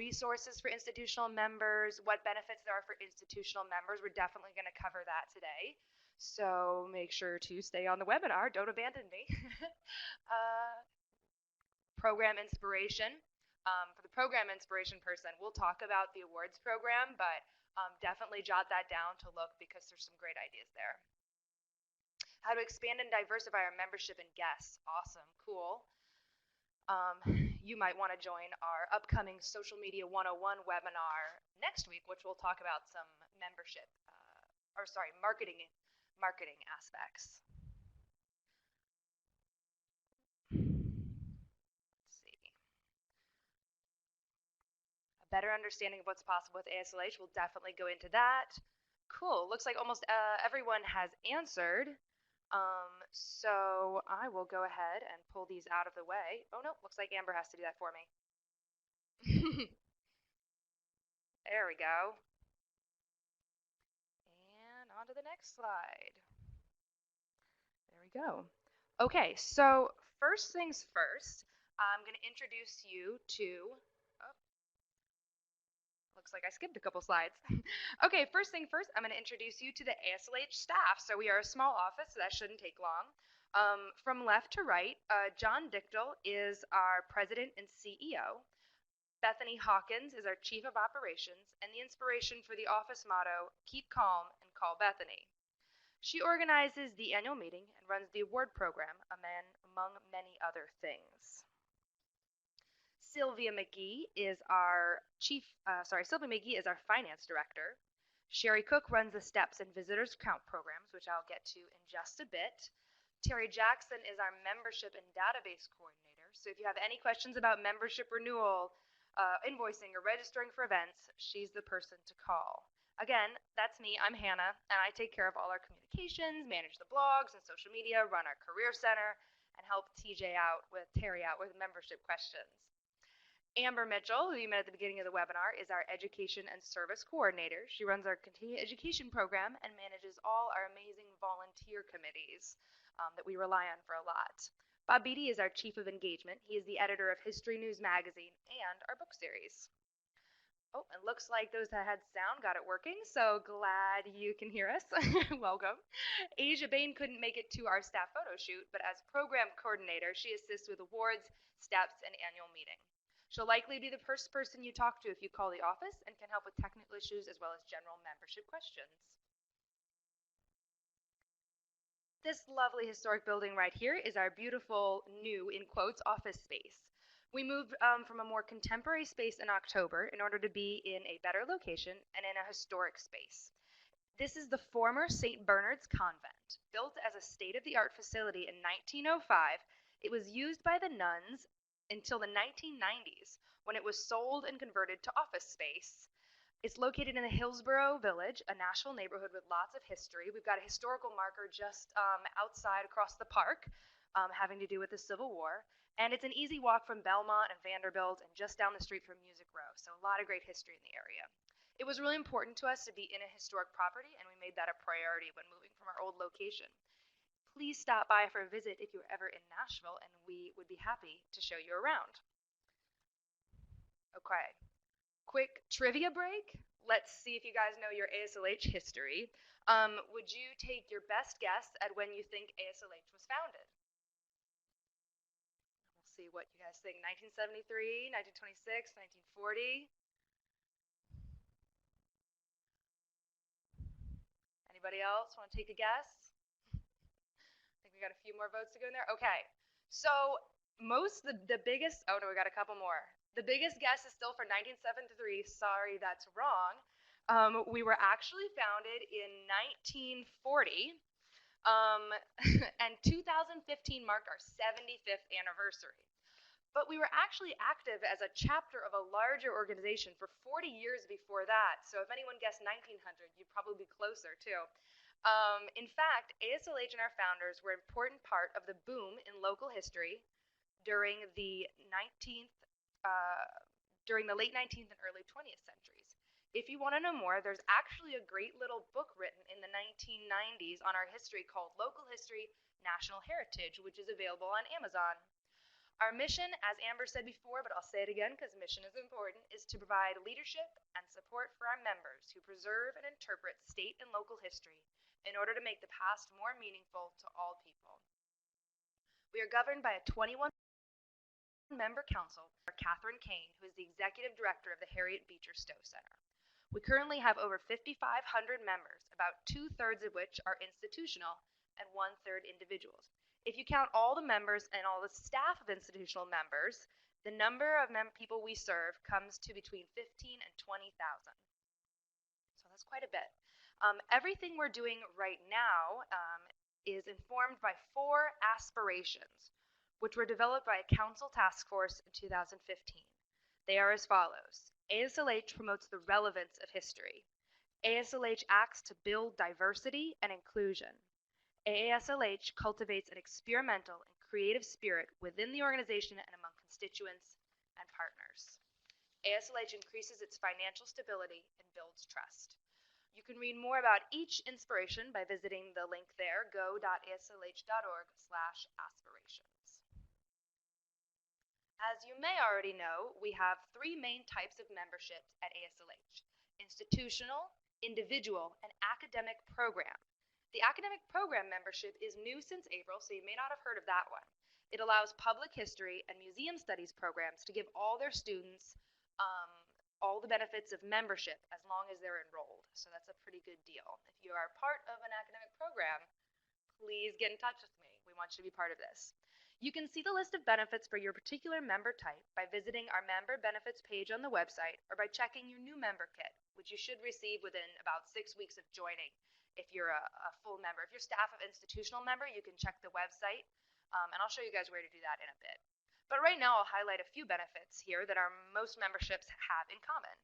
resources for institutional members, what benefits there are for institutional members. We're definitely going to cover that today. So make sure to stay on the webinar. Don't abandon me. Program inspiration. For the program inspiration person, we'll talk about the awards program, but definitely jot that down to look because there's some great ideas there. How to expand and diversify our membership and guests. Awesome, cool. You might want to join our upcoming Social Media 101 webinar next week, which will talk about some membership, marketing aspects. Let's see. A better understanding of what's possible with ASLH, we'll definitely go into that. Cool, looks like almost everyone has answered. So I will go ahead and pull these out of the way. Oh no, looks like Amber has to do that for me. There we go. And on to the next slide. There we go. Okay, so first things first, I'm going to introduce you to, looks like I skipped a couple slides. Okay, first thing first, I'm going to introduce you to the ASLH staff. So we are a small office, so that shouldn't take long. From left to right, John Dichtel is our president and CEO. Bethany Hawkins is our chief of operations, and the inspiration for the office motto, keep calm and call Bethany. She organizes the annual meeting and runs the award program, among many other things. Sylvia McGee is our finance director. Sherry Cook runs the steps and visitors count programs, which I'll get to in just a bit. Terry Jackson is our membership and database coordinator. So if you have any questions about membership renewal, invoicing, or registering for events, she's the person to call. Again, that's me. I'm Hannah, and I take care of all our communications, manage the blogs and social media, run our career center, and help Terry out with membership questions. Amber Mitchell, who you met at the beginning of the webinar, is our education and service coordinator. She runs our continuing education program and manages all our amazing volunteer committees that we rely on for a lot. Bob Beatty is our chief of engagement. He is the editor of History News Magazine and our book series. Oh, it looks like those that had sound got it working, so glad you can hear us. Welcome. Asia Bain couldn't make it to our staff photo shoot, but as program coordinator, she assists with awards, steps, and annual meeting. She'll likely be the first person you talk to if you call the office and can help with technical issues as well as general membership questions. This lovely historic building right here is our beautiful new, in quotes, office space. We moved from a more contemporary space in October in order to be in a better location and in a historic space. This is the former St. Bernard's Convent. Built as a state-of-the-art facility in 1905, it was used by the nuns until the 1990s, when it was sold and converted to office space. It's located in the Hillsborough Village, a Nashville neighborhood with lots of history. We've got a historical marker just outside across the park, having to do with the Civil War. And it's an easy walk from Belmont and Vanderbilt and just down the street from Music Row. So a lot of great history in the area. It was really important to us to be in a historic property, and we made that a priority when moving from our old location. Please stop by for a visit if you're ever in Nashville, and we would be happy to show you around. Okay, quick trivia break. Let's see if you guys know your ASLH history. Would you take your best guess at when you think ASLH was founded? We'll see what you guys think. 1973, 1926, 1940? Anybody else want to take a guess? Got a few more votes to go in there. Okay, so the biggest, oh no, we got a couple more. The biggest guess is still for 1973. Sorry, that's wrong. We were actually founded in 1940, and 2015 marked our 75th anniversary. But we were actually active as a chapter of a larger organization for 40 years before that. So if anyone guessed 1900, you'd probably be closer too. In fact, ASLH and our founders were an important part of the boom in local history during the late 19th and early 20th centuries. If you want to know more, there's actually a great little book written in the 1990s on our history called Local History, National Heritage, which is available on Amazon. Our mission, as Amber said before, but I'll say it again because mission is important, is to provide leadership and support for our members who preserve and interpret state and local history in order to make the past more meaningful to all people. We are governed by a 21-member council, Catherine Kane, who is the executive director of the Harriet Beecher Stowe Center. We currently have over 5,500 members, about 2/3 of which are institutional and 1/3 individuals. If you count all the members and all the staff of institutional members, the number of people we serve comes to between 15 and 20,000. So that's quite a bit. Everything we're doing right now is informed by 4 aspirations, which were developed by a council task force in 2015. They are as follows. ASLH promotes the relevance of history. ASLH acts to build diversity and inclusion. AASLH cultivates an experimental and creative spirit within the organization and among constituents and partners. ASLH increases its financial stability and builds trust. You can read more about each inspiration by visiting the link there, go.aslh.org/aspirations. As you may already know, we have 3 main types of memberships at ASLH: institutional, individual, and academic program. The academic program membership is new since April, so you may not have heard of that one. It allows public history and museum studies programs to give all their students all the benefits of membership as long as they're enrolled. So that's a pretty good deal. If you are part of an academic program, please get in touch with me. We want you to be part of this. You can see the list of benefits for your particular member type by visiting our member benefits page on the website or by checking your new member kit, which you should receive within about 6 weeks of joining if you're a full member. If you're staff of institutional member, you can check the website, and I'll show you guys where to do that in a bit. But right now, I'll highlight a few benefits here that our most memberships have in common.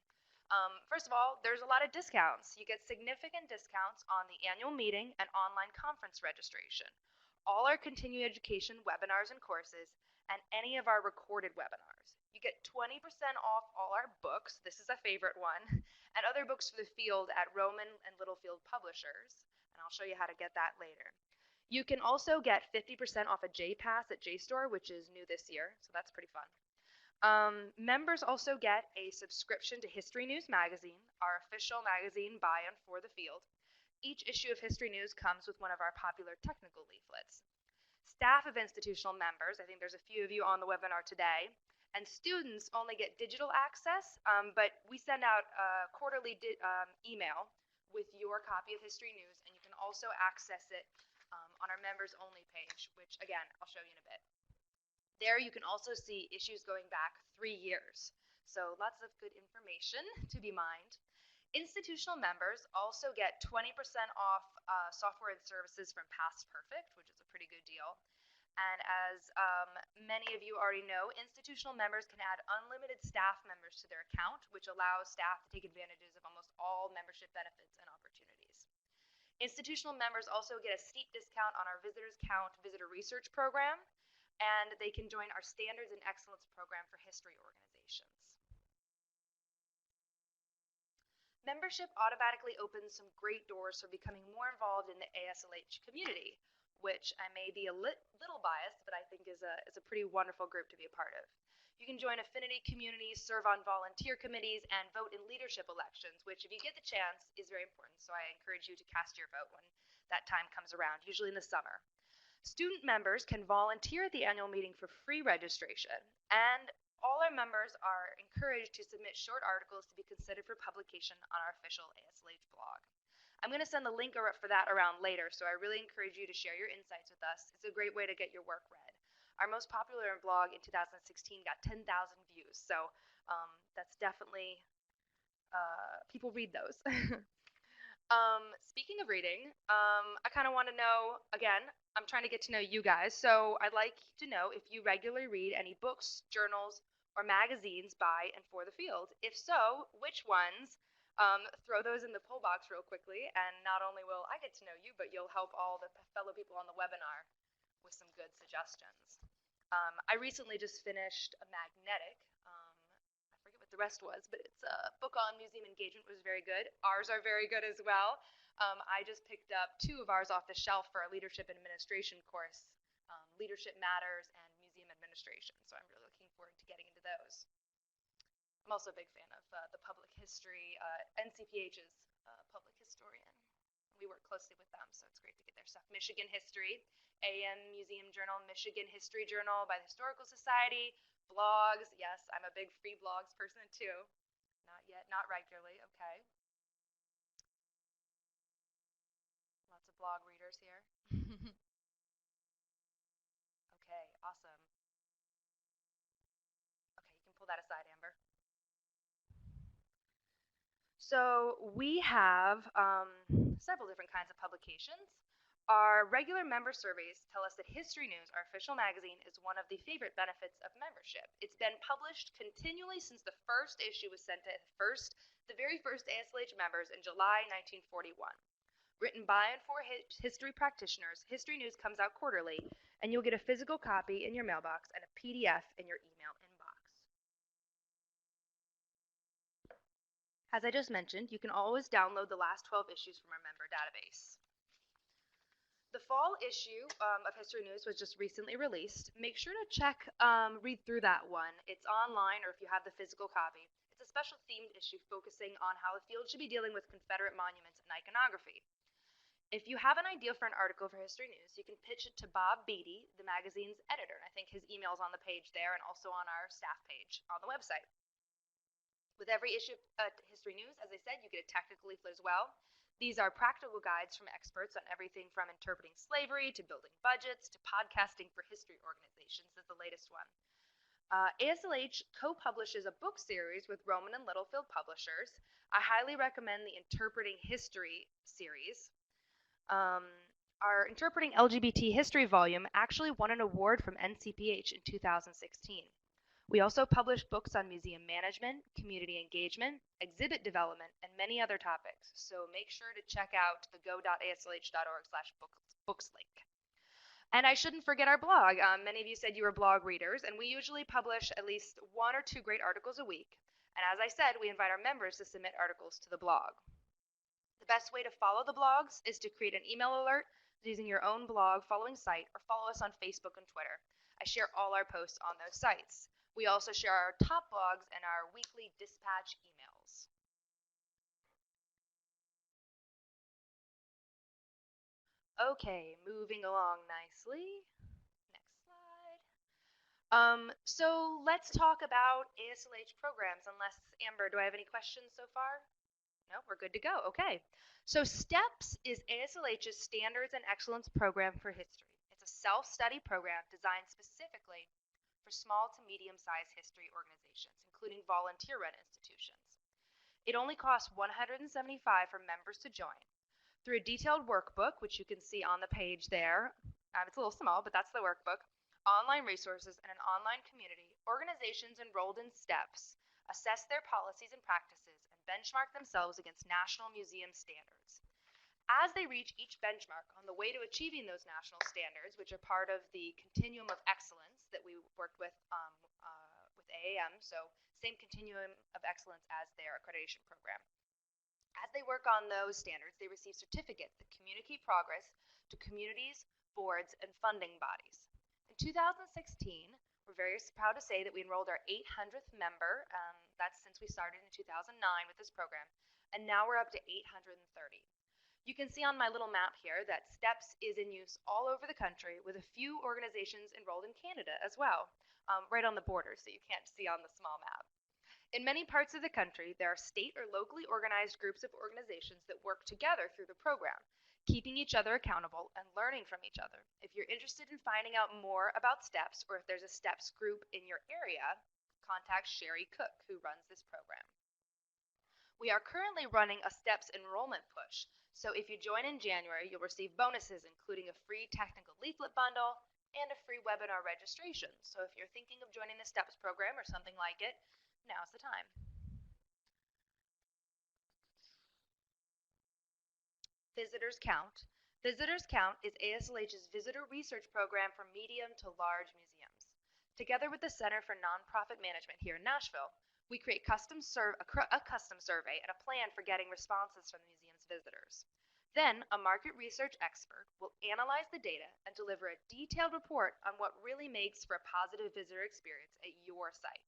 First of all, there's a lot of discounts. You get significant discounts on the annual meeting and online conference registration, all our continuing education webinars and courses, and any of our recorded webinars. You get 20% off all our books, this is a favorite one, and other books for the field at Rowman and Littlefield Publishers, and I'll show you how to get that later. You can also get 50% off a J-Pass at JSTOR, which is new this year, so that's pretty fun. Members also get a subscription to History News Magazine, our official magazine by and for the field. Each issue of History News comes with one of our popular technical leaflets. Staff of institutional members, I think there's a few of you on the webinar today, and students only get digital access, but we send out a quarterly email with your copy of History News, and you can also access it on our members only page, which again, I'll show you in a bit. There you can also see issues going back 3 years. So lots of good information to be mined. Institutional members also get 20% off software and services from Past Perfect, which is a pretty good deal. And as many of you already know, institutional members can add unlimited staff members to their account, which allows staff to take advantages of almost all membership benefits and opportunities. Institutional members also get a steep discount on our Visitors Count Visitor Research Program, and they can join our Standards and Excellence Program for history organizations. Membership automatically opens some great doors for becoming more involved in the ASLH community, which I may be a little biased, but I think is a pretty wonderful group to be a part of. You can join affinity communities, serve on volunteer committees, and vote in leadership elections, which if you get the chance is very important, so I encourage you to cast your vote when that time comes around, usually in the summer. Student members can volunteer at the annual meeting for free registration, and all our members are encouraged to submit short articles to be considered for publication on our official ASLH blog. I'm going to send the link for that around later, so I really encourage you to share your insights with us. It's a great way to get your work read. Our most popular blog in 2016 got 10,000 views, so that's definitely, people read those. Speaking of reading, I kind of want to know, again, I'm trying to get to know you guys, so I'd like to know if you regularly read any books, journals, or magazines by and for the field. If so, which ones? Throw those in the poll box real quickly, and not only will I get to know you, but you'll help all the fellow people on the webinar with some good suggestions. I recently just finished a magnetic. I forget what the rest was, but it's a book on museum engagement, was very good. Ours are very good as well. I just picked up 2 of ours off the shelf for a leadership and administration course, Leadership Matters and Museum Administration. registration, so I'm really looking forward to getting into those. I'm also a big fan of the public history, NCPH's public historian. We work closely with them, so it's great to get their stuff. Michigan History, AM Museum Journal, Michigan History Journal by the Historical Society, blogs. Yes, I'm a big free blogs person too. Not yet, not regularly, okay. Lots of blog readers here. Okay, awesome. Okay, you can pull that aside, Amber. So we have several different kinds of publications. Our regular member surveys tell us that History News, our official magazine, is one of the favorite benefits of membership. It's been published continually since the first issue was sent to the very first ASLH members in July 1941. Written by and for history practitioners, History News comes out quarterly, and you'll get a physical copy in your mailbox and a PDF in your email inbox. As I just mentioned, you can always download the last 12 issues from our member database. The fall issue of History News was just recently released. Make sure to read through that one. It's online, or if you have the physical copy. It's a special themed issue focusing on how the field should be dealing with Confederate monuments and iconography. If you have an idea for an article for History News, you can pitch it to Bob Beatty, the magazine's editor. I think his email's on the page there and also on our staff page on the website. With every issue of History News, as I said, you get a technical leaflet as well. These are practical guides from experts on everything from interpreting slavery to building budgets to podcasting for history organizations is the latest one. ASLH co-publishes a book series with Rowman and Littlefield Publishers. I highly recommend the Interpreting History series. Our Interpreting LGBT History volume actually won an award from NCPH in 2016. We also publish books on museum management, community engagement, exhibit development, and many other topics, so make sure to check out the go.aslh.org/books link. And I shouldn't forget our blog. Many of you said you were blog readers, and we usually publish at least 1 or 2 great articles a week. And as I said, we invite our members to submit articles to the blog. The best way to follow the blogs is to create an email alert using your own blog following site, or follow us on Facebook and Twitter. I share all our posts on those sites. We also share our top blogs and our weekly dispatch emails. Okay, moving along nicely. Next slide. So let's talk about ASLH programs, unless, Amber, do I have any questions so far? No, we're good to go. Okay. So STEPS is ASLH's Standards and Excellence Program for History. It's a self-study program designed specifically for small to medium-sized history organizations, including volunteer-run institutions. It only costs $175 for members to join. Through a detailed workbook, which you can see on the page there, it's a little small, but that's the workbook, online resources, and an online community, organizations enrolled in STEPS assess their policies and practices and benchmark themselves against national museum standards. As they reach each benchmark on the way to achieving those national standards, which are part of the continuum of excellence that we worked with AAM, so same continuum of excellence as their accreditation program. As they work on those standards, they receive certificates that communicate progress to communities, boards, and funding bodies. In 2016, we're very proud to say that we enrolled our 800th member. That's since we started in 2009 with this program, and now we're up to 830. You can see on my little map here that STEPS is in use all over the country, with a few organizations enrolled in Canada as well, right on the border, so you can't see on the small map. In many parts of the country, there are state or locally organized groups of organizations that work together through the program, keeping each other accountable and learning from each other. If you're interested in finding out more about STEPS, or if there's a STEPS group in your area, contact Sherry Cook, who runs this program. We are currently running a STEPS enrollment push, so if you join in January, you'll receive bonuses, including a free technical leaflet bundle and a free webinar registration. So if you're thinking of joining the STEPS program or something like it, now's the time. Visitors Count. Visitors Count is ASLH's visitor research program for medium to large museums. Together with the Center for Nonprofit Management here in Nashville, we create a custom survey and a plan for getting responses from the museum's visitors. Then, a market research expert will analyze the data and deliver a detailed report on what really makes for a positive visitor experience at your site.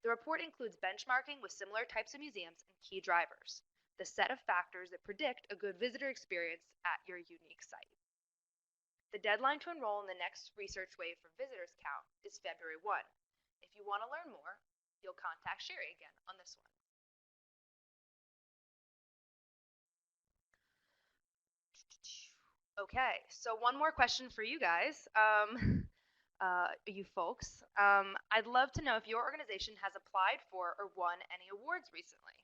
The report includes benchmarking with similar types of museums and key drivers, the set of factors that predict a good visitor experience at your unique site. The deadline to enroll in the next research wave for visitors count is February 1. If you want to learn more, you'll contact Sherry again on this one. Okay, so one more question for you guys, you folks. I'd love to know if your organization has applied for or won any awards recently.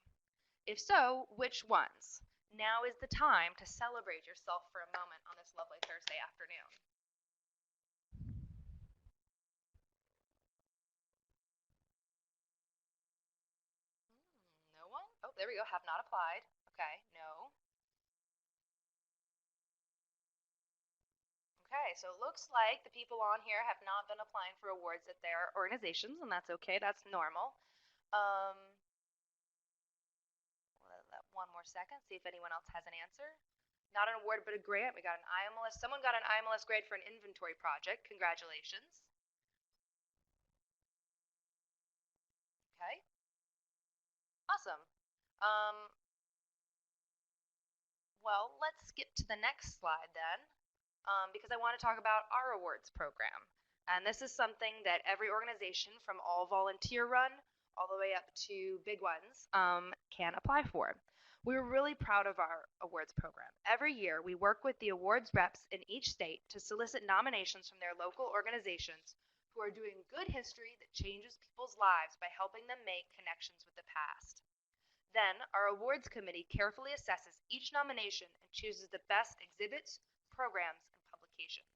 If so, which ones? Now is the time to celebrate yourself for a moment on this lovely Thursday afternoon. No one? Oh, there we go. Have not applied. Okay, no. Okay, so it looks like the people on here have not been applying for awards at their organizations, and that's okay. That's normal. One more second, see if anyone else has an answer. Not an award, but a grant. We got an IMLS. Someone got an IMLS grade for an inventory project. Congratulations. Okay. Awesome. Well, let's skip to the next slide then, because I want to talk about our awards program. And this is something that every organization from all volunteer run all the way up to big ones can apply for. We're really proud of our awards program. Every year, we work with the awards reps in each state to solicit nominations from their local organizations who are doing good history that changes people's lives by helping them make connections with the past. Then, our awards committee carefully assesses each nomination and chooses the best exhibits, programs, and publications.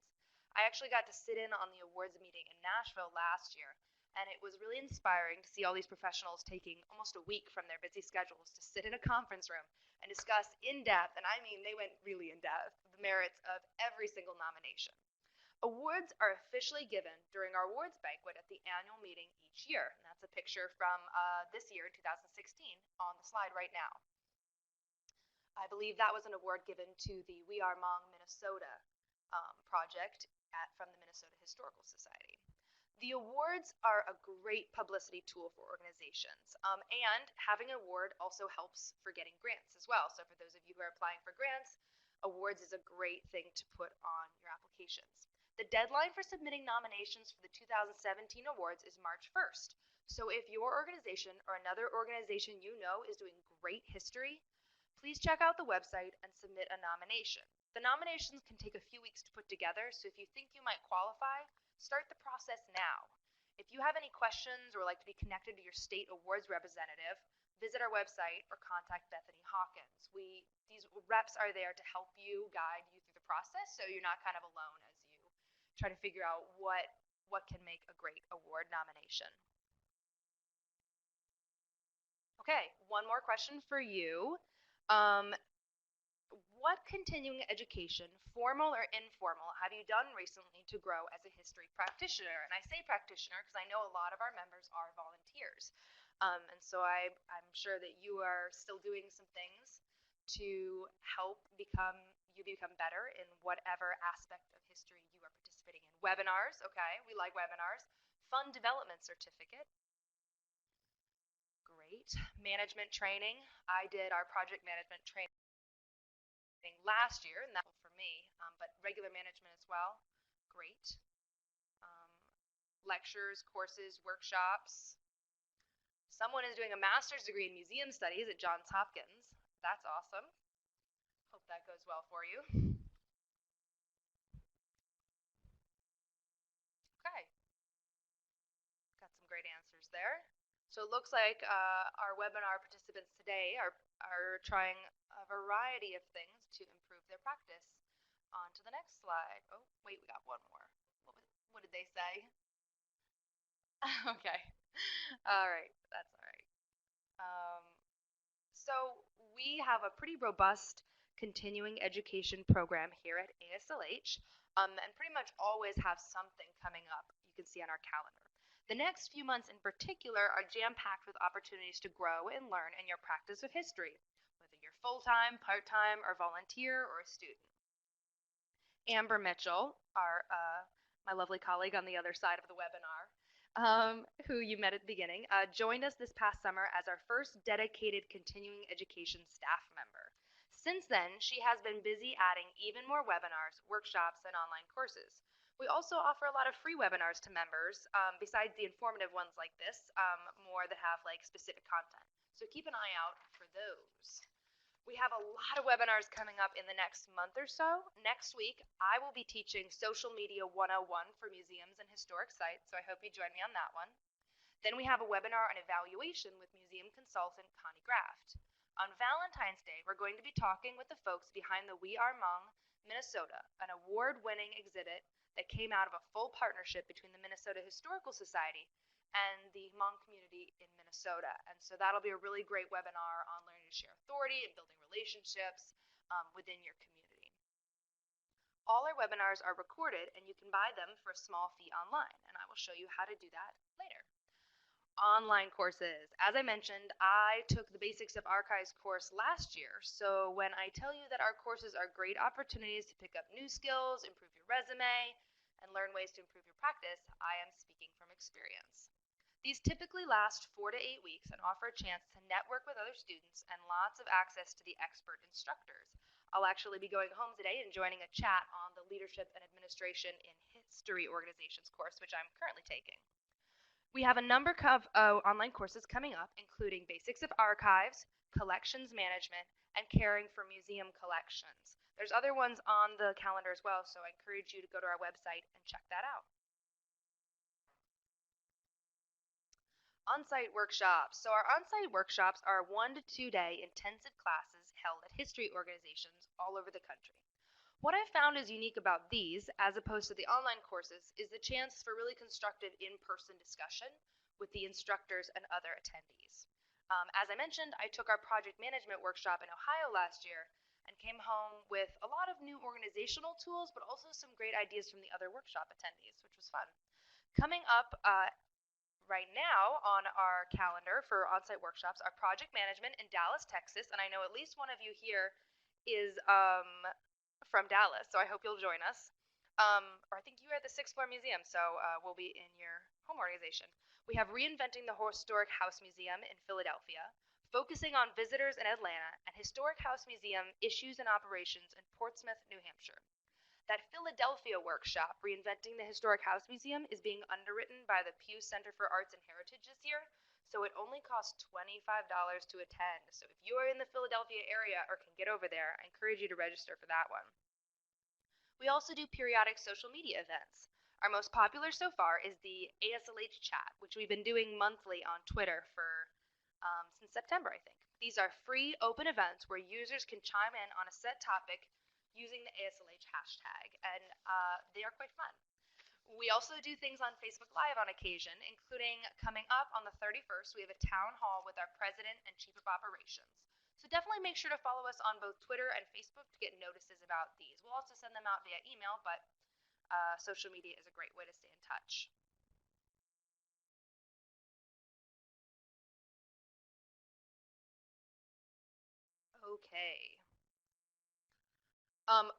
I actually got to sit in on the awards meeting in Nashville last year, and it was really inspiring to see all these professionals taking almost a week from their busy schedules to sit in a conference room and discuss in depth, and I mean they went really in depth, the merits of every single nomination. Awards are officially given during our awards banquet at the annual meeting each year. And that's a picture from this year, 2016, on the slide right now. I believe that was an award given to the We Are Hmong Minnesota project from the Minnesota Historical Society. The awards are a great publicity tool for organizations, and having an award also helps for getting grants as well. So for those of you who are applying for grants, awards is a great thing to put on your applications. The deadline for submitting nominations for the 2017 awards is March 1st. So if your organization or another organization you know is doing great history, please check out the website and submit a nomination. The nominations can take a few weeks to put together, so if you think you might qualify, start the process now. If you have any questions or like to be connected to your state awards representative, visit our website or contact Bethany Hawkins. These reps are there to help you, guide you through the process, so you're not kind of alone as you try to figure out what can make a great award nomination. Okay, one more question for you. What continuing education, formal or informal, have you done recently to grow as a history practitioner? And I say practitioner because I know a lot of our members are volunteers. And so I'm sure that you are still doing some things to help you become better in whatever aspect of history you are participating in. Webinars, okay, we like webinars. Fund development certificate. Great. Management training. I did our project management training last year, and that was for me, but regular management as well. Great. Lectures, courses, workshops. Someone is doing a master's degree in museum studies at Johns Hopkins. That's awesome. Hope that goes well for you. Okay. Got some great answers there. So it looks like our webinar participants today are trying a variety of things to improve their practice. On to the next slide. Oh, wait, we got one more. What did they say? Okay. All right, that's all right. So we have a pretty robust continuing education program here at ASLH, and pretty much always have something coming up you can see on our calendar. The next few months in particular are jam-packed with opportunities to grow and learn in your practice of history. Whether you're full-time, part-time, or volunteer, or a student. Amber Mitchell, my lovely colleague on the other side of the webinar, who you met at the beginning, joined us this past summer as our first dedicated continuing education staff member. Since then, she has been busy adding even more webinars, workshops, and online courses. We also offer a lot of free webinars to members, besides the informative ones like this, more that have like specific content. So keep an eye out for those. We have a lot of webinars coming up in the next month or so. Next week, I will be teaching Social Media 101 for museums and historic sites, so I hope you join me on that one. Then we have a webinar on evaluation with museum consultant Connie Graft. On Valentine's Day, we're going to be talking with the folks behind the We Are Hmong, Minnesota, an award-winning exhibit that came out of a full partnership between the Minnesota Historical Society and the Hmong community in Minnesota. And so that'll be a really great webinar on learning to share authority and building relationships within your community. All our webinars are recorded and you can buy them for a small fee online, and I will show you how to do that later. Online courses. As I mentioned, I took the Basics of Archives course last year, so when I tell you that our courses are great opportunities to pick up new skills, improve your resume, and learn ways to improve your practice, I am speaking from experience. These typically last 4 to 8 weeks and offer a chance to network with other students and lots of access to the expert instructors. I'll actually be going home today and joining a chat on the Leadership and Administration in History Organizations course, which I'm currently taking. We have a number of online courses coming up, including Basics of Archives, Collections Management, and Caring for Museum Collections. There's other ones on the calendar as well, so I encourage you to go to our website and check that out. On-site workshops. So our on-site workshops are 1 to 2 day intensive classes held at history organizations all over the country. What I've found is unique about these, as opposed to the online courses, is the chance for really constructive in-person discussion with the instructors and other attendees. As I mentioned, I took our project management workshop in Ohio last year and came home with a lot of new organizational tools, but also some great ideas from the other workshop attendees, which was fun. Coming up right now on our calendar for on-site workshops are project management in Dallas, Texas, and I know at least one of you here is from Dallas, so I hope you'll join us. Or I think you are at the Sixth Floor Museum, so we'll be in your home organization. We have Reinventing the Historic House Museum in Philadelphia, Focusing on Visitors in Atlanta, and Historic House Museum Issues and Operations in Portsmouth, New Hampshire. That Philadelphia workshop, Reinventing the Historic House Museum, is being underwritten by the Pew Center for Arts and Heritage this year, so it only costs $25 to attend. So if you are in the Philadelphia area or can get over there, I encourage you to register for that one. We also do periodic social media events. Our most popular so far is the ASLH chat, which we've been doing monthly on Twitter for since September, I think. These are free, open events where users can chime in on a set topic using the ASLH hashtag, and they are quite fun. We also do things on Facebook Live on occasion, including coming up on the 31st, we have a town hall with our president and chief of operations. So definitely make sure to follow us on both Twitter and Facebook to get notices about these. We'll also send them out via email, but social media is a great way to stay in touch. Okay. And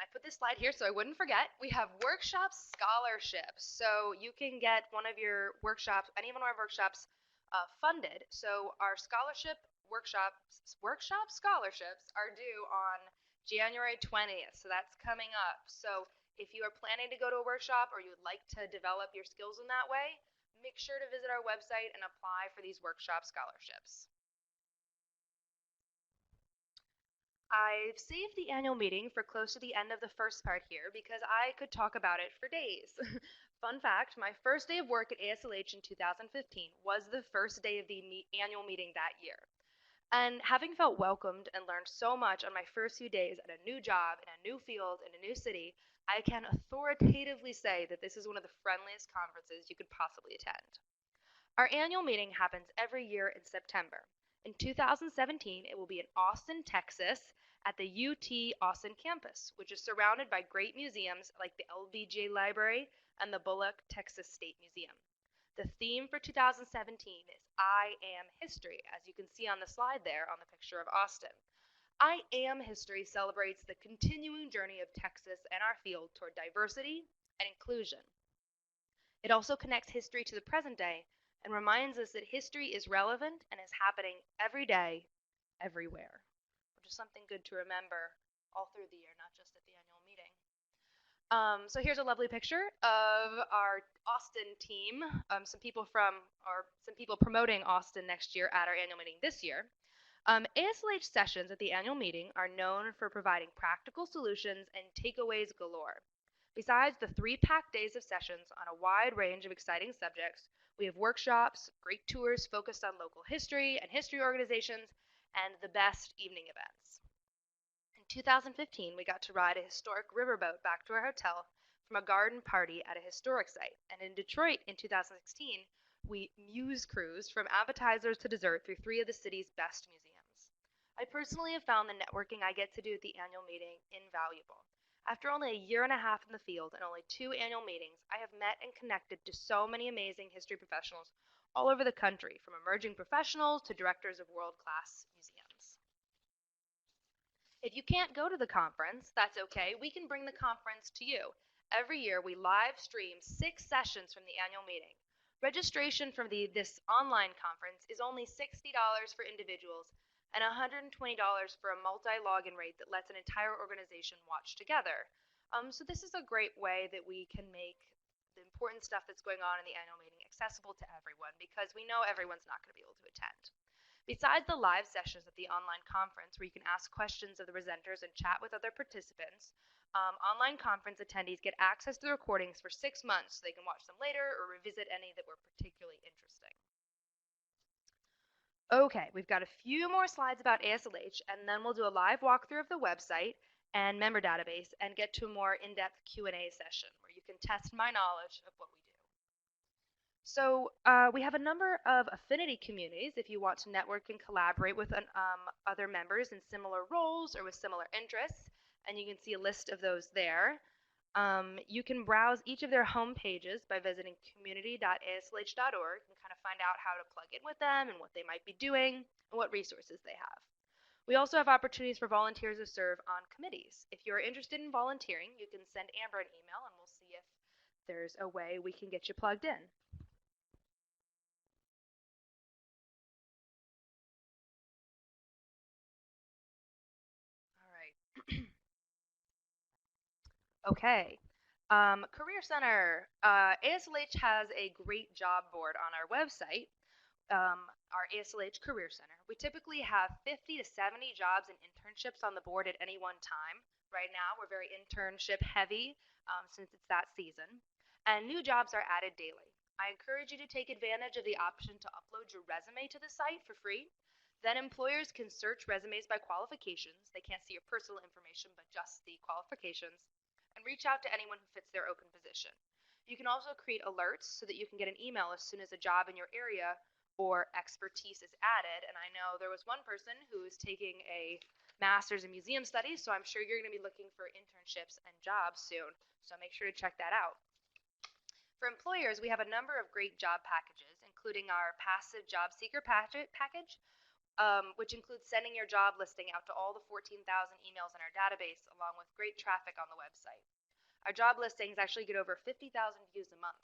I put this slide here so I wouldn't forget. We have workshop scholarships. So you can get one of your workshops, any of our workshops, funded. So our workshop scholarships are due on January 20th. So that's coming up. So if you are planning to go to a workshop or you would like to develop your skills in that way, make sure to visit our website and apply for these workshop scholarships. I've saved the annual meeting for close to the end of the first part here because I could talk about it for days. Fun fact, my first day of work at ASLH in 2015 was the first day of the annual meeting that year. And having felt welcomed and learned so much on my first few days at a new job, in a new field, in a new city, I can authoritatively say that this is one of the friendliest conferences you could possibly attend. Our annual meeting happens every year in September. In 2017, it will be in Austin, Texas, at the UT Austin campus, which is surrounded by great museums like the LBJ Library and the Bullock, Texas State Museum. The theme for 2017 is I Am History, as you can see on the slide there on the picture of Austin. I Am History celebrates the continuing journey of Texas and our field toward diversity and inclusion. It also connects history to the present day and reminds us that history is relevant and is happening every day, everywhere, which is something good to remember all through the year, not just at the annual meeting. So here's a lovely picture of our Austin team. Some people promoting Austin next year at our annual meeting this year. ASLH sessions at the annual meeting are known for providing practical solutions and takeaways galore. Besides the 3 packed days of sessions on a wide range of exciting subjects, we have workshops, great tours focused on local history and history organizations, and the best evening events. In 2015, we got to ride a historic riverboat back to our hotel from a garden party at a historic site. And in Detroit in 2016, we muse cruised from appetizers to dessert through 3 of the city's best museums. I personally have found the networking I get to do at the annual meeting invaluable. After only a year and a half in the field and only 2 annual meetings, I have met and connected to so many amazing history professionals all over the country, from emerging professionals to directors of world-class museums. If you can't go to the conference, that's okay. We can bring the conference to you. Every year, we live stream 6 sessions from the annual meeting. Registration for this online conference is only $60 for individuals and $120 for a multi-login rate that lets an entire organization watch together. So this is a great way that we can make the important stuff that's going on in the annual meeting accessible to everyone, because we know everyone's not going to be able to attend. Besides the live sessions at the online conference, where you can ask questions of the presenters and chat with other participants, online conference attendees get access to the recordings for 6 months so they can watch them later or revisit any that were particularly interesting. Okay, we've got a few more slides about ASLH, and then we'll do a live walkthrough of the website and member database and get to a more in-depth Q&A session where you can test my knowledge of what we do. So we have a number of affinity communities if you want to network and collaborate with other members in similar roles or with similar interests, and you can see a list of those there. You can browse each of their home pages by visiting community.aslh.org and kind of find out how to plug in with them and what they might be doing and what resources they have. We also have opportunities for volunteers to serve on committees. If you're interested in volunteering, you can send Amber an email and we'll see if there's a way we can get you plugged in. All right. Okay. Career Center. ASLH has a great job board on our website, our ASLH Career Center. We typically have 50 to 70 jobs and internships on the board at any one time. Right now, we're very internship heavy since it's that season. And new jobs are added daily. I encourage you to take advantage of the option to upload your resume to the site for free. Then employers can search resumes by qualifications. They can't see your personal information, but just the qualifications, and reach out to anyone who fits their open position. You can also create alerts so that you can get an email as soon as a job in your area or expertise is added. And I know there was one person who is taking a master's in museum studies, so I'm sure you're going to be looking for internships and jobs soon. So make sure to check that out. For employers, we have a number of great job packages, including our passive job seeker package, which includes sending your job listing out to all the 14,000 emails in our database, along with great traffic on the website. Our job listings actually get over 50,000 views a month.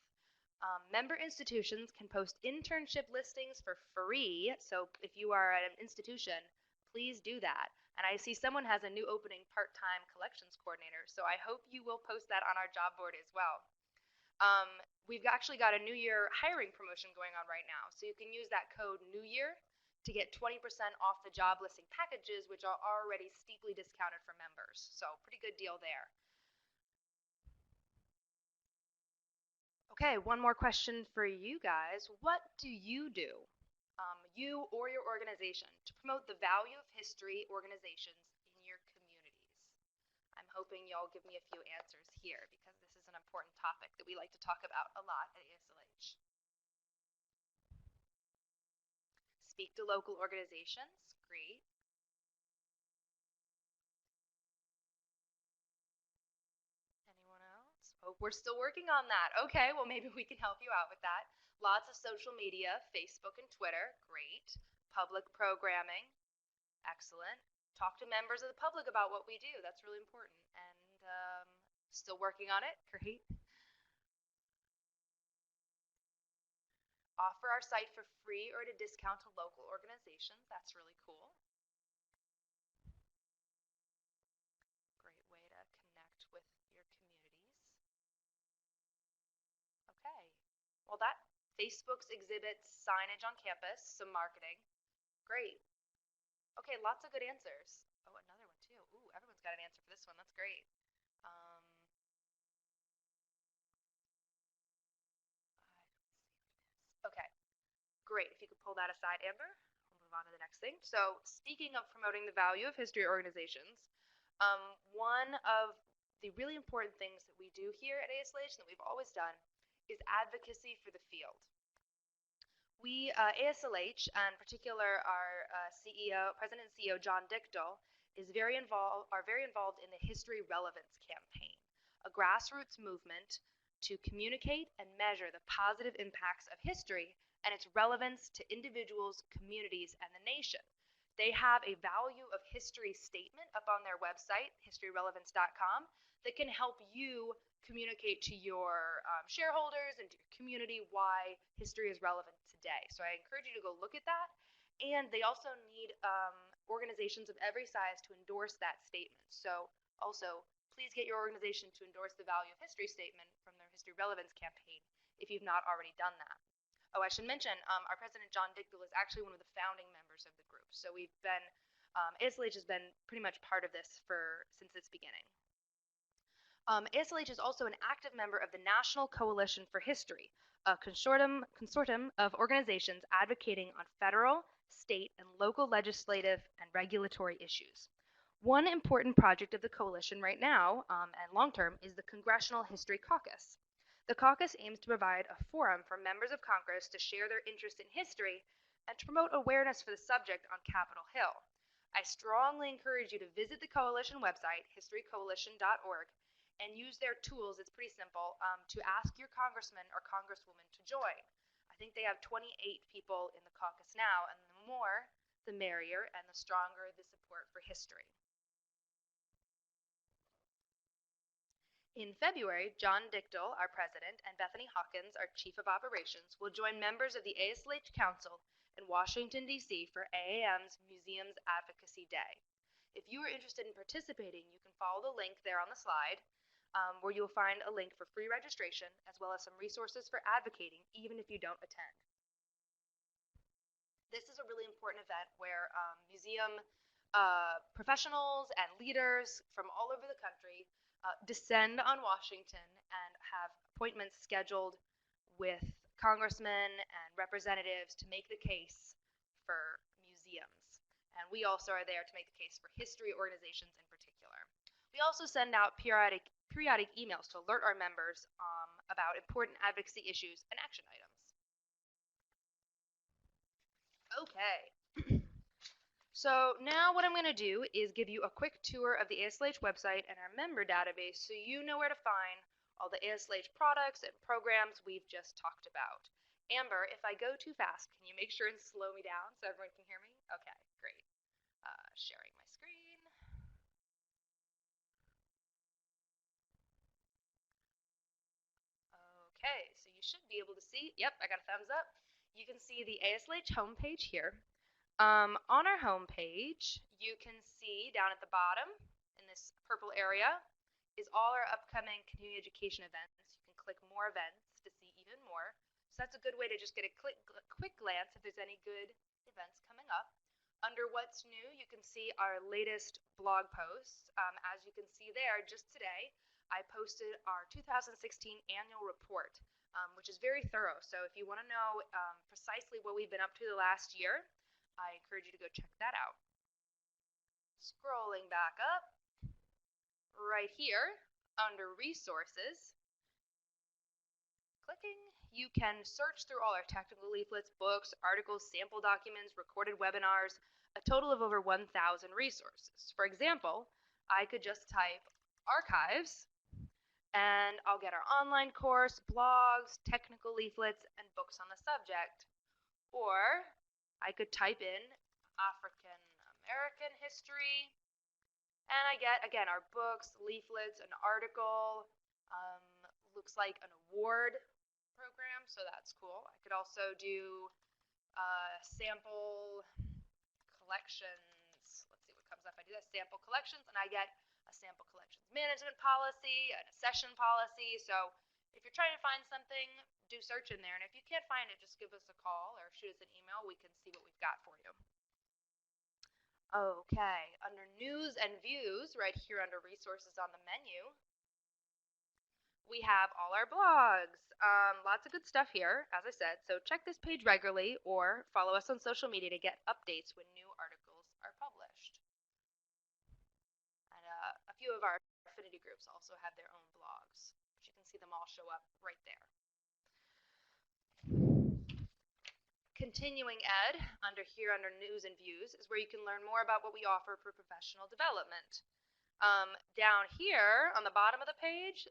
Member institutions can post internship listings for free, so if you are at an institution, please do that. And I see someone has a new opening part-time collections coordinator, so I hope you will post that on our job board as well. We've actually got a New Year hiring promotion going on right now, so you can use that code NEWYEAR to get 20% off the job listing packages, which are already steeply discounted for members. So pretty good deal there. Okay, one more question for you guys. What do, you or your organization, to promote the value of history organizations in your communities? I'm hoping y'all give me a few answers here, because this is an important topic that we like to talk about a lot at ASLH. Speak to local organizations. Great. Anyone else? Oh, we're still working on that. Okay, well, maybe we can help you out with that. Lots of social media, Facebook and Twitter. Great. Public programming. Excellent. talk to members of the public about what we do. That's really important. And still working on it. Great. Offer our site for free or at a discount to local organizations. That's really cool. Great way to connect with your communities. Okay. Well, that Facebook's exhibits, signage on campus, some marketing. Great. Okay, lots of good answers. Oh, another one too. Ooh, everyone's got an answer for this one. That's great. Um, okay, great. If you could pull that aside, Amber, we'll move on to the next thing. So, speaking of promoting the value of history organizations, one of the really important things that we do here at ASLH and that we've always done is advocacy for the field. We, ASLH, and in particular our President and CEO, John Dichtel, are very involved in the History Relevance Campaign, a grassroots movement to communicate and measure the positive impacts of history and its relevance to individuals, communities, and the nation. They have a value of history statement up on their website, historyrelevance.com, that can help you communicate to your shareholders and to your community why history is relevant today. So I encourage you to go look at that. And they also need organizations of every size to endorse that statement. So also, please get your organization to endorse the value of history statement from their History Relevance campaign if you've not already done that. Oh, I should mention, our president, John Dichtel, is actually one of the founding members of the group. So we've been, ASLH has been pretty much part of this since its beginning. ASLH is also an active member of the National Coalition for History, a consortium of organizations advocating on federal, state, and local legislative and regulatory issues. One important project of the coalition right now, and long-term, is the Congressional History Caucus. The caucus aims to provide a forum for members of Congress to share their interest in history and to promote awareness for the subject on Capitol Hill. I strongly encourage you to visit the coalition website, historycoalition.org, and use their tools. It's pretty simple, to ask your congressman or congresswoman to join. I think they have 28 people in the caucus now, and the more, the merrier, and the stronger the support for history. In February, John Dichtel, our president, and Bethany Hawkins, our chief of operations, will join members of the ASLH Council in Washington, D.C. for AAM's Museums Advocacy Day. If you are interested in participating, you can follow the link there on the slide, where you'll find a link for free registration, as well as some resources for advocating, even if you don't attend. This is a really important event where museum professionals and leaders from all over the country descend on Washington and have appointments scheduled with congressmen and representatives to make the case for museums. And we also are there to make the case for history organizations in particular. We also send out periodic emails to alert our members about important advocacy issues and action items. Okay. So now what I'm going to do is give you a quick tour of the ASLH website and our member database so you know where to find all the ASLH products and programs we've just talked about. Amber, if I go too fast, can you make sure and slow me down so everyone can hear me? Okay, great. Sharing my screen. Okay, so you should be able to see, yep, I got a thumbs up. You can see the ASLH homepage here. On our home page, you can see down at the bottom in this purple area is all our upcoming continuing education events. You can click more events to see even more. So that's a good way to just get a quick glance if there's any good events coming up. Under what's new, you can see our latest blog posts. As you can see there, just today, I posted our 2016 annual report, which is very thorough. So if you want to know precisely what we've been up to the last year, I encourage you to go check that out. Scrolling back up, right here under resources, clicking, you can search through all our technical leaflets, books, articles, sample documents, recorded webinars, a total of over 1,000 resources. For example, I could just type archives and I'll get our online course, blogs, technical leaflets, and books on the subject. Or I could type in African American history. And I get, again, our books, leaflets, an article, um, looks like an award program, so that's cool. I could also do sample collections. Let's see what comes up. I do that, sample collections, and I get a sample collections management policy and a session policy. So if you're trying to find something, do search in there, and if you can't find it, just give us a call or shoot us an email. We can see what we've got for you. Okay, under news and views, right here under resources on the menu, we have all our blogs. Lots of good stuff here, as I said, so check this page regularly or follow us on social media to get updates when new articles are published. And a few of our affinity groups also have their own blogs, but you can see them all show up right there. Continuing ed, under news and views, is where you can learn more about what we offer for professional development. Down here on the bottom of the page,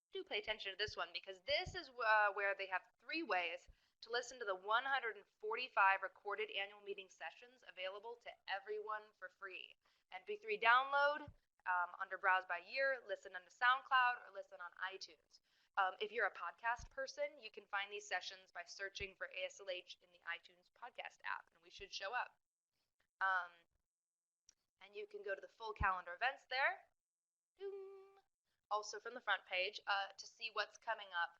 do pay attention to this one because this is where they have 3 ways to listen to the 145 recorded annual meeting sessions available to everyone for free. MP3 download, under Browse by Year, listen on SoundCloud, or listen on iTunes. If you're a podcast person, you can find these sessions by searching for ASLH in the iTunes podcast app, and we should show up. And you can go to the full calendar events there. Also from the front page to see what's coming up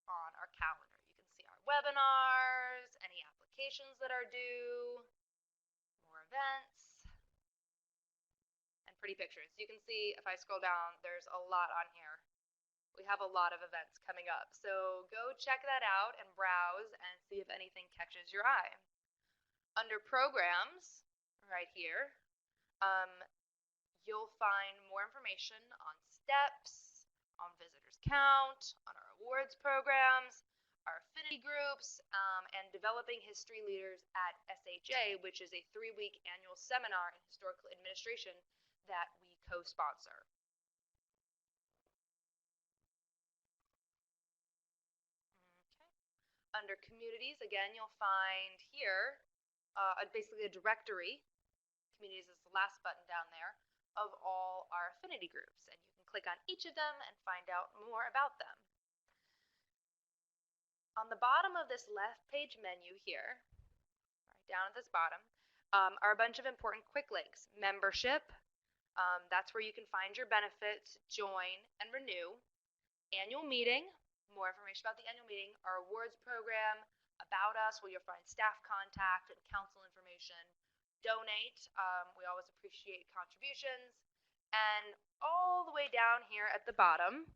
on our calendar. You can see our webinars, any applications that are due, more events, and pretty pictures. You can see if I scroll down, there's a lot on here. We have a lot of events coming up. So go check that out and browse and see if anything catches your eye. Under programs, right here, you'll find more information on steps, on visitors count, on our awards programs, our affinity groups, and developing history leaders at SHA, which is a 3-week annual seminar in historical administration that we co-sponsor. Okay. Under communities, again, you'll find here basically a directory. Communities is the last button down there, of all our affinity groups, and you can click on each of them and find out more about them. On the bottom of this left page menu here, right down at this bottom, are a bunch of important quick links. Membership, that's where you can find your benefits, join, and renew. Annual meeting, more information about the annual meeting. Our awards program, about us, where you'll find staff contact and council information. Donate, we always appreciate contributions. And all the way down here at the bottom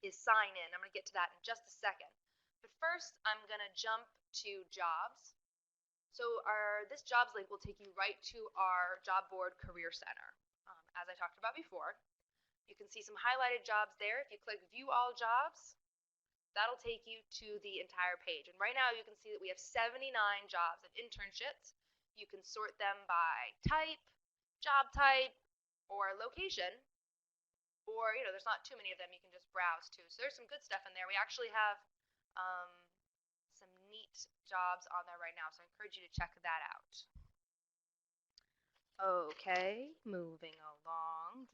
is sign in. I'm going to get to that in just a second. But first, I'm going to jump to jobs. So this jobs link will take you right to our job board career center. As I talked about before, you can see some highlighted jobs there. If you click view all jobs, that'll take you to the entire page. And right now you can see that we have 79 jobs and internships. You can sort them by type, job type, or location. Or, there's not too many of them. You can just browse too. So there's some good stuff in there. We actually have some neat jobs on there right now. So I encourage you to check that out. Okay, moving along.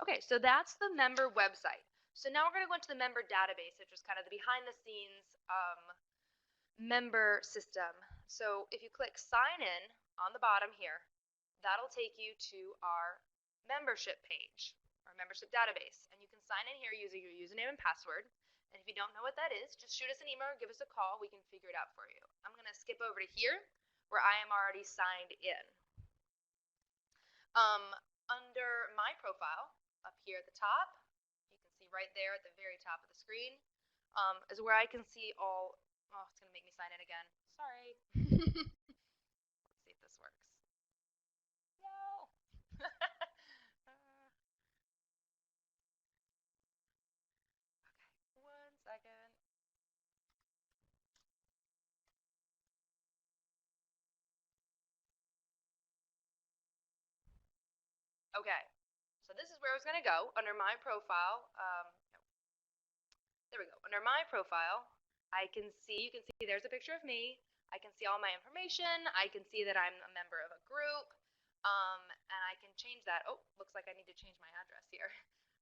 Okay, so that's the member website. So now we're going to go into the member database, which is kind of the behind the scenes member system. So if you click sign in on the bottom here, that'll take you to our membership page, our membership database. And you can sign in here using your username and password. And if you don't know what that is, just shoot us an email or give us a call. We can figure it out for you. I'm going to skip over to here where I am already signed in. Under my profile, up here at the top, you can see right there at the very top of the screen, is where I can see all, oh, it's going to make me sign in again. Sorry. Let's see if this works. No. Okay, 1 second. Okay, so this is where I was going to go. Under my profile, there we go. Under my profile, you can see there's a picture of me. I can see all my information. I can see that I'm a member of a group, and I can change that. Oh, looks like I need to change my address here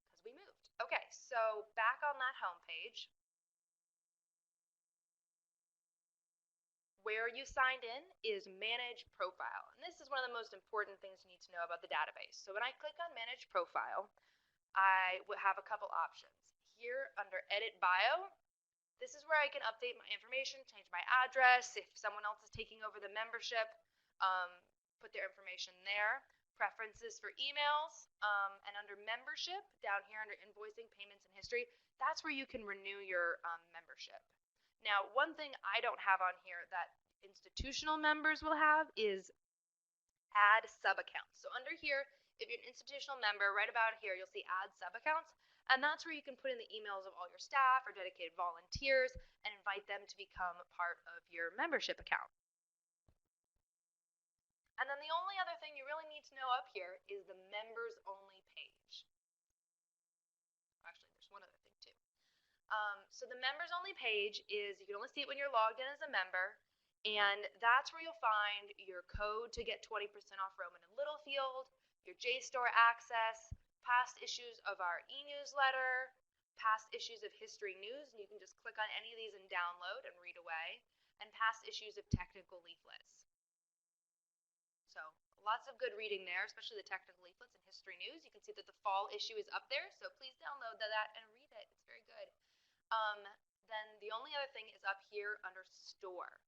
because we moved. Okay, so back on that home page, where you signed in is Manage Profile. And this is one of the most important things you need to know about the database. So when I click on Manage Profile, I will have a couple options. Here under Edit Bio, this is where I can update my information, change my address. If someone else is taking over the membership, put their information there. Preferences for emails, and under membership, down here under invoicing, payments, and history, that's where you can renew your membership. Now, one thing I don't have on here that institutional members will have is add sub-accounts. So under here, if you're an institutional member, right about here, you'll see add sub-accounts. And that's where you can put in the emails of all your staff or dedicated volunteers and invite them to become part of your membership account. And then the only other thing you really need to know up here is the members only page. Actually, there's one other thing too. So the members only page is, you can only see it when you're logged in as a member, and that's where you'll find your code to get 20% off Rowman and Littlefield, your JSTOR access, past issues of our e-newsletter, past issues of History News, and you can just click on any of these and download and read away, and past issues of technical leaflets. So lots of good reading there, especially the technical leaflets and History News. You can see that the fall issue is up there, so please download that and read it. It's very good. Then the only other thing is up here under Store.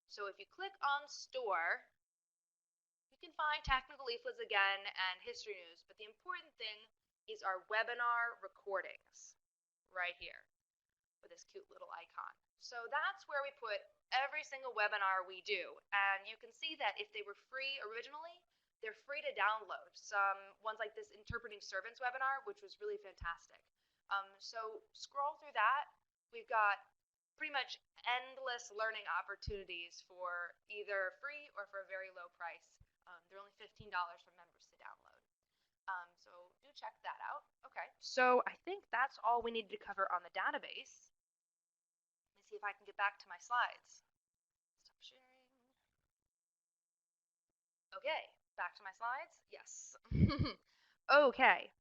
So if you click on Store, you can find technical leaflets again and History News, but the important thing is our webinar recordings right here with this cute little icon. So that's where we put every single webinar we do, and you can see that if they were free originally, they're free to download. Some ones like this Interpreting Servants webinar, which was really fantastic. So scroll through that. We've got pretty much endless learning opportunities for either free or for a very low price. They're only $15 for members to download. So do check that out. Okay, so I think that's all we needed to cover on the database. Let me see if I can get back to my slides. Stop sharing. Okay, back to my slides? Yes. Okay.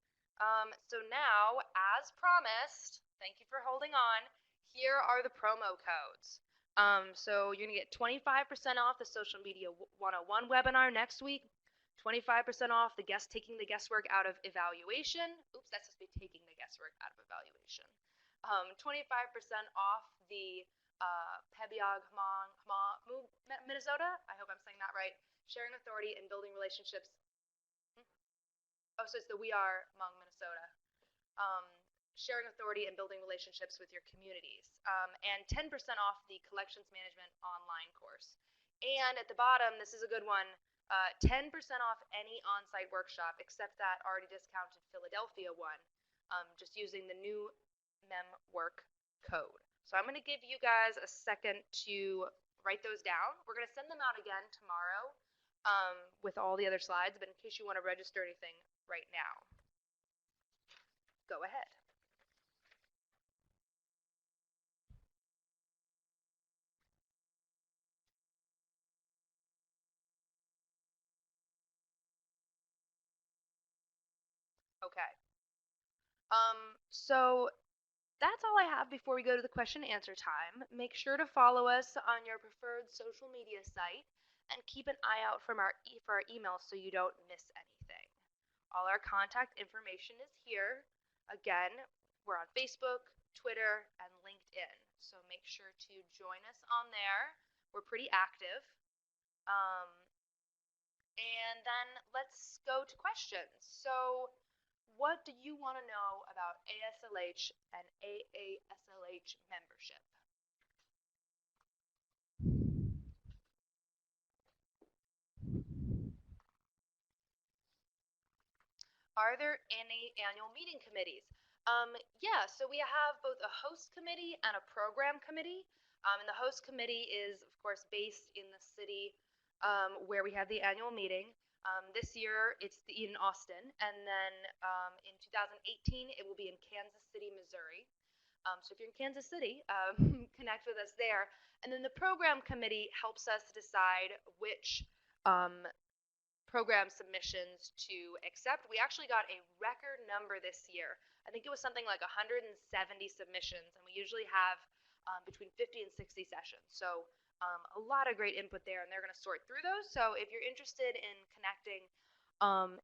So now, as promised, thank you for holding on, here are the promo codes. So you're going to get 25% off the Social Media 101 webinar next week, 25% off the taking the guesswork out of evaluation. Oops, that's supposed to be taking the guesswork out of evaluation. 25% off the Pebiag Minnesota. I hope I'm saying that right. Sharing authority and building relationships. Oh, so it's the We Are Hmong, Minnesota. Sharing authority and building relationships with your communities. And 10% off the collections management online course. And at the bottom, this is a good one, 10% off any on-site workshop except that already discounted Philadelphia one, just using the new MEMWORK code. So I'm going to give you guys a second to write those down. We're going to send them out again tomorrow with all the other slides, but in case you want to register anything right now, go ahead. Okay. So that's all I have before we go to the question and answer time. Make sure to follow us on your preferred social media site and keep an eye out for our emails so you don't miss anything. All our contact information is here. Again, we're on Facebook, Twitter, and LinkedIn. So make sure to join us on there. We're pretty active. And then let's go to questions. So what do you want to know about ASLH and AASLH membership? Are there any annual meeting committees? Yeah, so we have both a host committee and a program committee. And the host committee is, of course, based in the city where we have the annual meeting. This year, it's in Austin, and then in 2018, it will be in Kansas City, Missouri. So if you're in Kansas City, connect with us there. And then the program committee helps us decide which um, program submissions to accept. We actually got a record number this year. I think it was something like 170 submissions, and we usually have between 50 and 60 sessions. So a lot of great input there, and they're going to sort through those. So if you're interested in connecting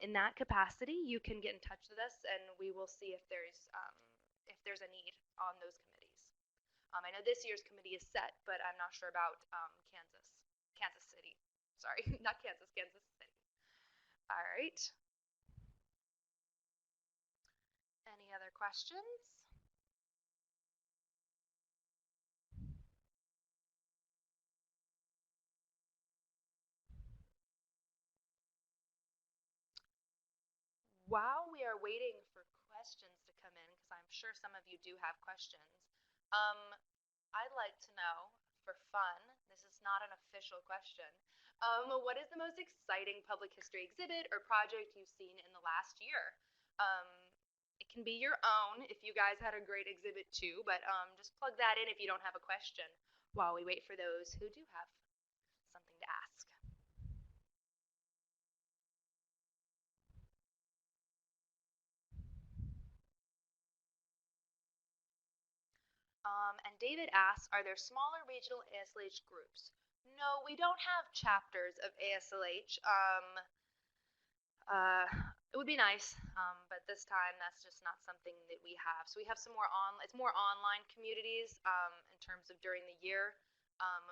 in that capacity, you can get in touch with us, and we will see if there's a need on those committees. I know this year's committee is set, but I'm not sure about Kansas City. Sorry, not Kansas, Kansas City. All right. Any other questions? While we are waiting for questions to come in, because I'm sure some of you do have questions, um, I'd like to know, for fun, this is not an official question, what is the most exciting public history exhibit or project you've seen in the last year? Um, it can be your own if you guys had a great exhibit too, but just plug that in if you don't have a question while we wait for those who do have something to ask. And David asks, are there smaller regional ASLH groups? No, we don't have chapters of ASLH. Uh, it would be nice, but this time that's just not something that we have. So we have some more it's more online communities in terms of during the year. Um,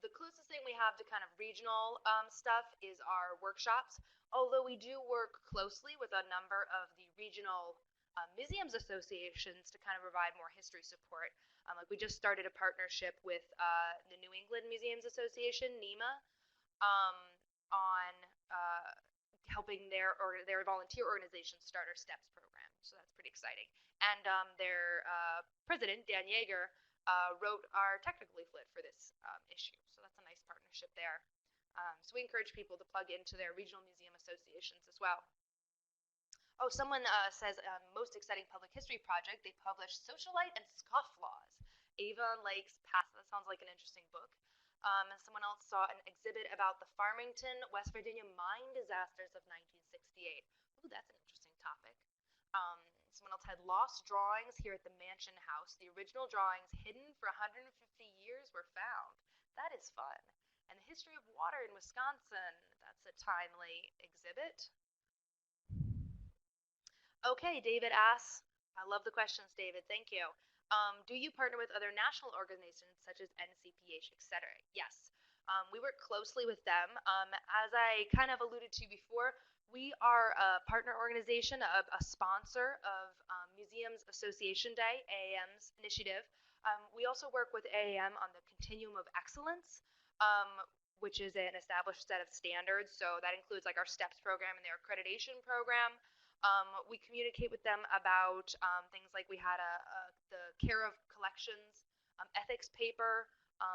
the closest thing we have to kind of regional stuff is our workshops, although we do work closely with a number of the regional museums associations to kind of provide more history support. Like we just started a partnership with the New England Museums Association, NEMA, um, on helping their volunteer organization start our STEPS program. So that's pretty exciting. And their president, Dan Yeager, wrote our technical leaflet for this issue. So that's a nice partnership there. So we encourage people to plug into their regional museum associations as well. Oh, someone says most exciting public history project. They published Socialite and Scofflaws, Avon Lake's Past. That sounds like an interesting book. And someone else saw an exhibit about the Farmington, West Virginia mine disasters of 1968. Ooh, that's an interesting topic. Someone else had lost drawings here at the Mansion House. The original drawings, hidden for 150 years, were found. That is fun. And the history of water in Wisconsin. That's a timely exhibit. Okay, David asks, I love the questions, David. Thank you. Do you partner with other national organizations such as NCPH, etc.? Yes. We work closely with them. As I kind of alluded to before, we are a partner organization, a sponsor of Museums Association Day, AAM's initiative. We also work with AAM on the Continuum of Excellence, which is an established set of standards. So that includes like our STEPS program and their accreditation program. We communicate with them about things like we had the Care of Collections ethics paper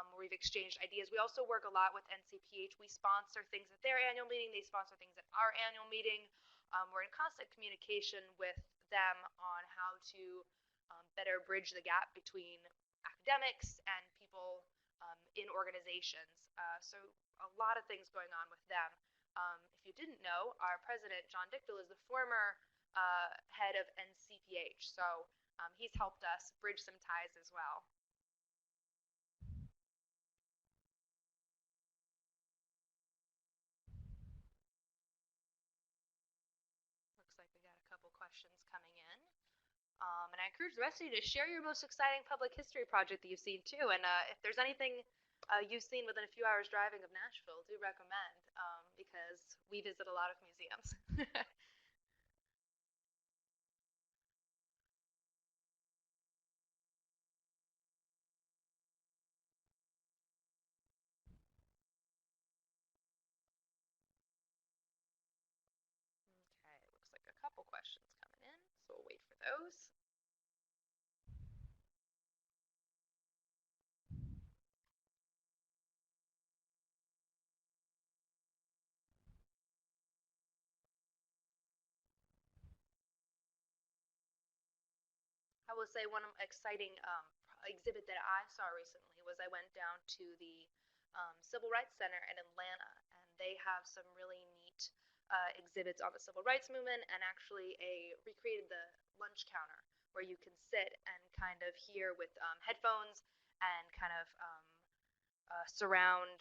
where we've exchanged ideas. We also work a lot with NCPH. We sponsor things at their annual meeting. They sponsor things at our annual meeting. We're in constant communication with them on how to better bridge the gap between academics and people in organizations. So a lot of things going on with them. If you didn't know, our president, John Dichtel, is the former head of NCPH, so he's helped us bridge some ties as well. Looks like we got a couple questions coming in. And I encourage the rest of you to share your most exciting public history project that you've seen too. And if there's anything you've seen within a few hours driving of Nashville, do recommend because we visit a lot of museums. Okay, looks like a couple questions coming in, so we'll wait for those. I will say one exciting exhibit that I saw recently was I went down to the Civil Rights Center in Atlanta, and they have some really neat exhibits on the civil rights movement, and actually recreated the lunch counter where you can sit and kind of hear with headphones and kind of surround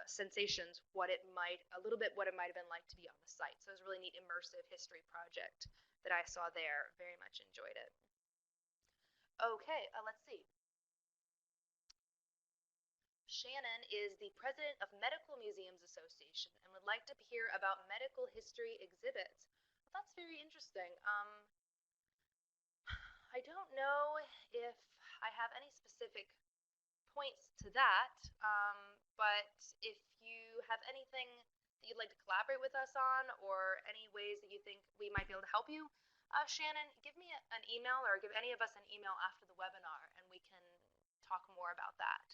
sensations a little bit what it might have been like to be on the site. So it was a really neat immersive history project that I saw there. Very much enjoyed it. Okay, let's see. Shannon is the president of Medical Museums Association and would like to hear about medical history exhibits. Well, that's very interesting. I don't know if I have any specific points to that, but if you have anything that you'd like to collaborate with us on, or any ways that you think we might be able to help you, Shannon, give me an email, or give any of us an email after the webinar, and we can talk more about that.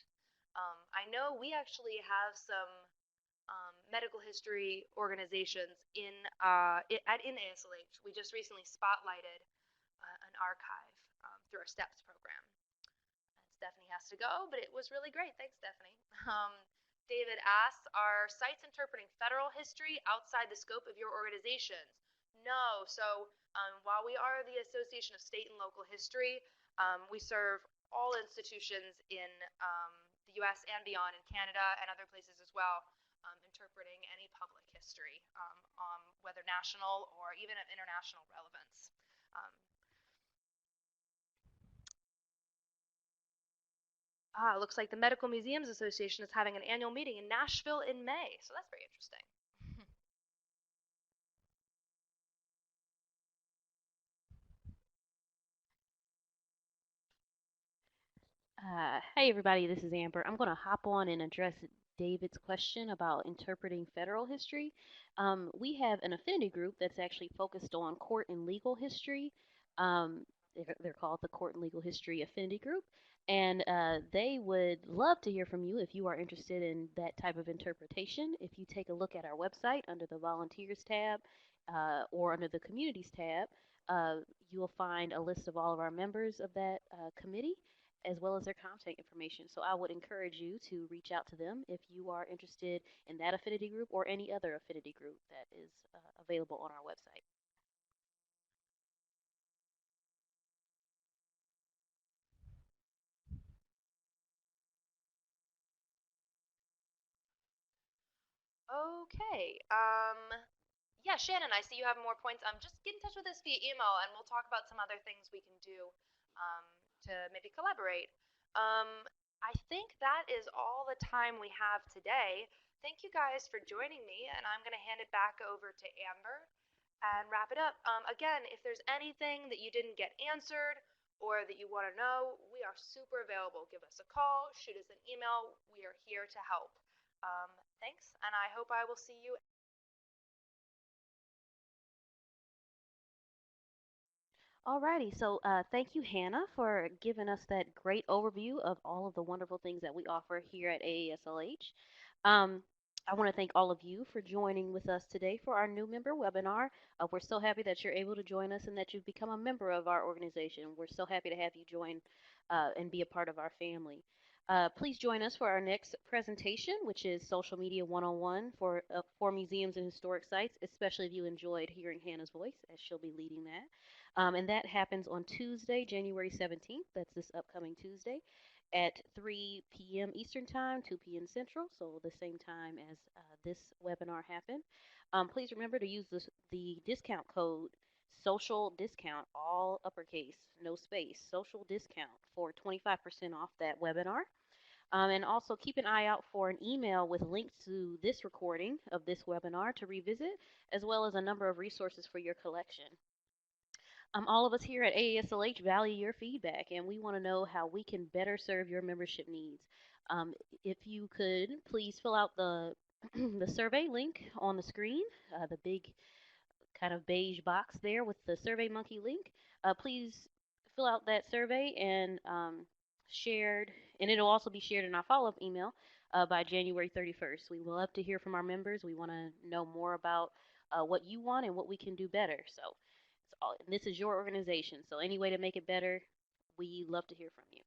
I know we actually have some medical history organizations in ASLH. We just recently spotlighted an archive through our STEPS program. Stephanie has to go, but it was really great. Thanks, Stephanie. David asks, are sites interpreting federal history outside the scope of your organizations? No. So while we are the Association of State and Local History, we serve all institutions in the U.S. and beyond, in Canada and other places as well, interpreting any public history, whether national or even of international relevance. Looks like the Medical Museums Association is having an annual meeting in Nashville in May, so that's very interesting. Hey everybody, this is Amber. I'm going to hop on and address David's question about interpreting federal history. We have an affinity group that's actually focused on court and legal history. They're called the Court and Legal History Affinity Group, and they would love to hear from you if you are interested in that type of interpretation. If you take a look at our website under the Volunteers tab or under the Communities tab, you will find a list of all of our members of that committee, as well as their contact information. So I would encourage you to reach out to them if you are interested in that affinity group or any other affinity group that is available on our website. Okay. Yeah, Shannon, I see you have more points. Just get in touch with us via email, and we'll talk about some other things we can do to maybe collaborate. I think that is all the time we have today. Thank you guys for joining me, and I'm going to hand it back over to Amber and wrap it up. Again, if there's anything that you didn't get answered or that you want to know, we are super available. Give us a call, shoot us an email. We are here to help. Thanks, and I hope I will see you. Alrighty, so thank you, Hannah, for giving us that great overview of all of the wonderful things that we offer here at AASLH. I want to thank all of you for joining with us today for our new member webinar. We're so happy that you're able to join us and that you've become a member of our organization. We're so happy to have you join and be a part of our family. Please join us for our next presentation, which is Social Media 101 for museums and historic sites, especially if you enjoyed hearing Hannah's voice, as she'll be leading that. And that happens on Tuesday, January 17th. That's this upcoming Tuesday at 3 p.m. Eastern Time, 2 p.m. Central, so the same time as this webinar happened. Please remember to use the discount code social discount, all uppercase, no space, social discount for 25% off that webinar. And also keep an eye out for an email with links to this recording of this webinar to revisit, as well as a number of resources for your collection. All of us here at AASLH value your feedback, and we want to know how we can better serve your membership needs. If you could please fill out the the survey link on the screen, the big kind of beige box there with the SurveyMonkey link. Please fill out that survey and shared, and it'll also be shared in our follow-up email by January 31st. We will love to hear from our members. We want to know more about what you want and what we can do better. So, this is your organization, so any way to make it better, We love to hear from you.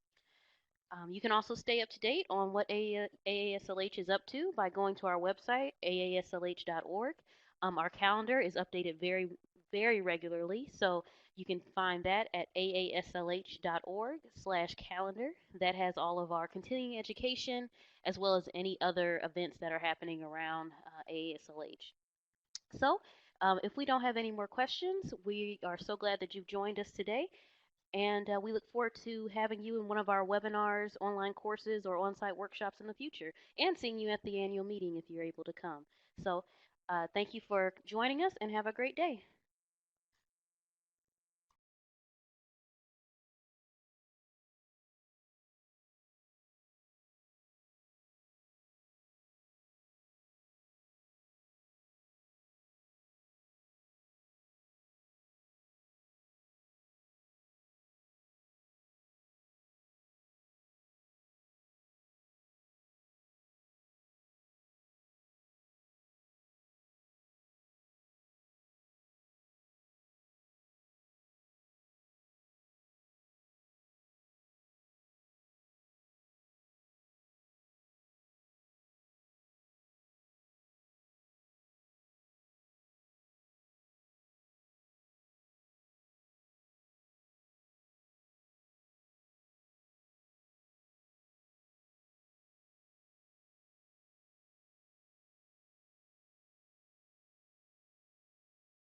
You can also stay up to date on what AASLH is up to by going to our website, aaslh.org. Our calendar is updated very regularly, so you can find that at aaslh.org/calendar. That has all of our continuing education as well as any other events that are happening around AASLH. So, if we don't have any more questions, we are so glad that you've joined us today. And we look forward to having you in one of our webinars, online courses, or on site workshops in the future, and seeing you at the annual meeting if you're able to come. So, thank you for joining us and have a great day.